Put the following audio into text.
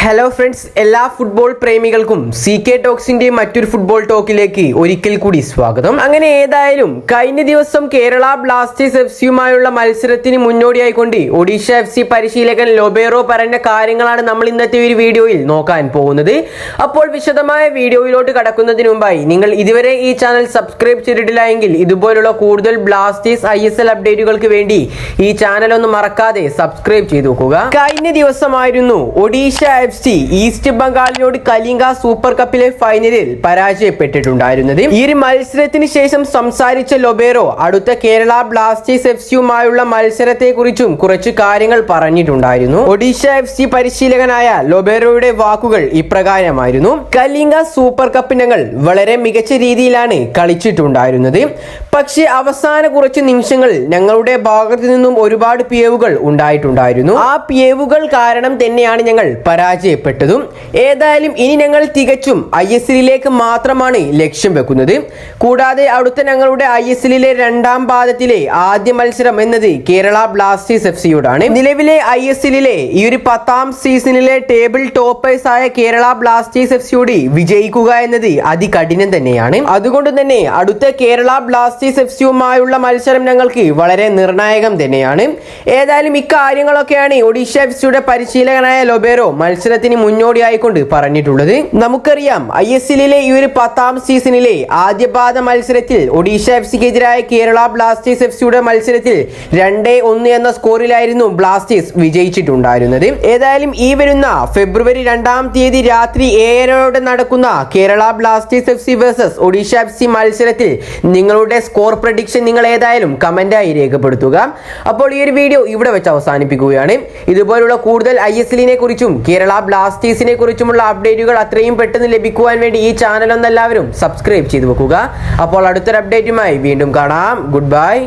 Hello friends, എല്ലാ football പ്രേമികൾക്കും CK ടോക്സിന്റെ മറ്റൊരു football ടോക്കിലേക്ക് ഒരിക്കൽ കൂടി സ്വാഗതം. അങ്ങനെ ഏതായാലും കഴിഞ്ഞ ദിവസം കേരള ബ്ലാസ്റ്റേഴ്സ് FCയുമായുള്ള മത്സരത്തിന് മുന്നോടിയായിക്കൊണ്ട് ഒഡീഷ FC പരിശീലകൻ ലൊബേറോ പറഞ്ഞ കാര്യങ്ങളാണ് നമ്മൾ ഇന്നത്തെ ഒരു വീഡിയോയിൽ നോക്കാൻ പോകുന്നത്. അപ്പോൾ വിശദമായ വീഡിയോയിലോട്ട് കടക്കുന്നതിന് മുമ്പായി നിങ്ങൾ ഇതുവരെ ഈ ചാനൽ സബ്സ്ക്രൈബ് ചെയ്തിട്ടില്ല എങ്കിൽ ഇതുപോലുള്ള കൂടുതൽ ബ്ലാസ്റ്റേഴ്സ് ISL അപ്ഡേറ്റുകൾക്ക് വേണ്ടി ഈ ചാനൽ ഒന്ന് മറക്കാതെ സബ്സ്ക്രൈബ് ചെയ്തു നോക്കുക. കഴിഞ്ഞ ദിവസമായിരുന്നു ഒഡീഷ FC ഈസ്റ്റ് ബംഗാളിനോട് കലിംഗ സൂപ്പർ കപ്പിലെ ഫൈനലിൽ പരാജയപ്പെട്ടിട്ടുണ്ടായിരുന്നത്. ഈ ഒരു മത്സരത്തിന് ശേഷം സംസാരിച്ച ലൊബേറോ അടുത്ത കേരള ബ്ലാസ്റ്റേഴ്സ് FCയുമായുള്ള മത്സരത്തെ കുറിച്ചും കുറച്ച് കാര്യങ്ങൾ പറഞ്ഞിട്ടുണ്ടായിരുന്നു. ഒഡീഷ FC പരിശീലകനായ ലൊബേറോയുടെ വാക്കുകൾ ഇപ്രകാരമായിരുന്നു: കലിംഗ സൂപ്പർ കപ്പ് ഞങ്ങൾ വളരെ മികച്ച രീതിയിലാണ് കളിച്ചിട്ടുണ്ടായിരുന്നത്. പക്ഷേ അവസാന കുറച്ച് നിമിഷങ്ങളിൽ ഞങ്ങളുടെ ഭാഗത്തു നിന്നും ഒരുപാട് പിഴവുകൾ ഉണ്ടായിട്ടുണ്ടായിരുന്നു. ആ പിഴവുകൾ കാരണം തന്നെയാണ് ഞങ്ങൾ പരാജയപ്പെട്ടതും. ഏതായാലും ഇനി ഞങ്ങൾ തികച്ചും ISLിലേക്ക് മാത്രമാണ് ലക്ഷ്യം വെക്കുന്നത്. കൂടാതെ അടുത്ത ഞങ്ങളുടെ ISLിലെ രണ്ടാം പാദത്തിലെ ആദ്യ മത്സരം എന്നത് കേരള ബ്ലാസ്റ്റേഴ്സ് FCയോടാണ്. നിലവിലെ ISLിലെ ഈ ഒരു 10ാം സീസണിലെ ടേബിൾ ടോപ്പേഴ്സ് ആയ കേരള ബ്ലാസ്റ്റേഴ്സ് FCയോട് വിജയിക്കുക എന്നത് അതികഠിനം തന്നെയാണ്. അതുകൊണ്ട് തന്നെ അടുത്ത കേരള ബ്ലാസ്റ്റേഴ്സ് FCയുമായുള്ള മത്സരം ഞങ്ങൾക്ക് വളരെ നിർണായകം തന്നെയാണ്. ഏതായാലും ഇക്കാര്യങ്ങളൊക്കെയാണ് ഒഡീഷ FCയുടെ പരിശീലകനായ ലൊബേറോ മത്സരത്തിന് മുന്നോടിയായിക്കൊണ്ട് പറഞ്ഞിട്ടുള്ളത്. നമുക്കറിയാം, ISLിലെ ഈ ഒരു 10ാം സീസണിലെ ആദ്യപാദ മത്സരത്തിൽ ഒഡീഷ FCക്കെതിരായ കേരള ബ്ലാസ്റ്റേഴ്സ് FCയുടെ മത്സരത്തിൽ 2-1 എന്ന സ്കോറിലായിരുന്നു ബ്ലാസ്റ്റേഴ്സ് വിജയിച്ചിട്ടുണ്ടായിരുന്നത്. ഏതായാലും ഈ വരുന്ന ഫെബ്രുവരി 2-ാം തീയതി രാത്രി 7:30 നടക്കുന്ന Kerala Blasters FC versus Odisha FC മത്സരത്തിൽ നിങ്ങളുടെ സ്കോർ പ്രഡിക്ഷൻ നിങ്ങൾ ഏതായാലും കമന്റായി രേഖപ്പെടുത്തുക. അപ്പോൾ ഈ ഒരു വീഡിയോ ഇവിടെ വെച്ച് അവസാനിപ്പിക്കുകയാണ്. ഇതുപോലുള്ള കൂടുതൽ ISLിനെ കുറിച്ചും കേരള ബ്ലാസ്റ്റേഴ്സിനെ കുറിച്ചുമുള്ള അപ്ഡേറ്റുകൾ അത്രയും പെട്ടെന്ന് ലഭിക്കുവാൻ വേണ്ടി ഈ ചാനൽ ഒന്ന് എല്ലാവരും സബ്സ്ക്രൈബ് ചെയ്തു വെക്കുക. അപ്പോൾ അടുത്തൊരു അപ്ഡേറ്റുമായി വീണ്ടും കാണാം. Good bye.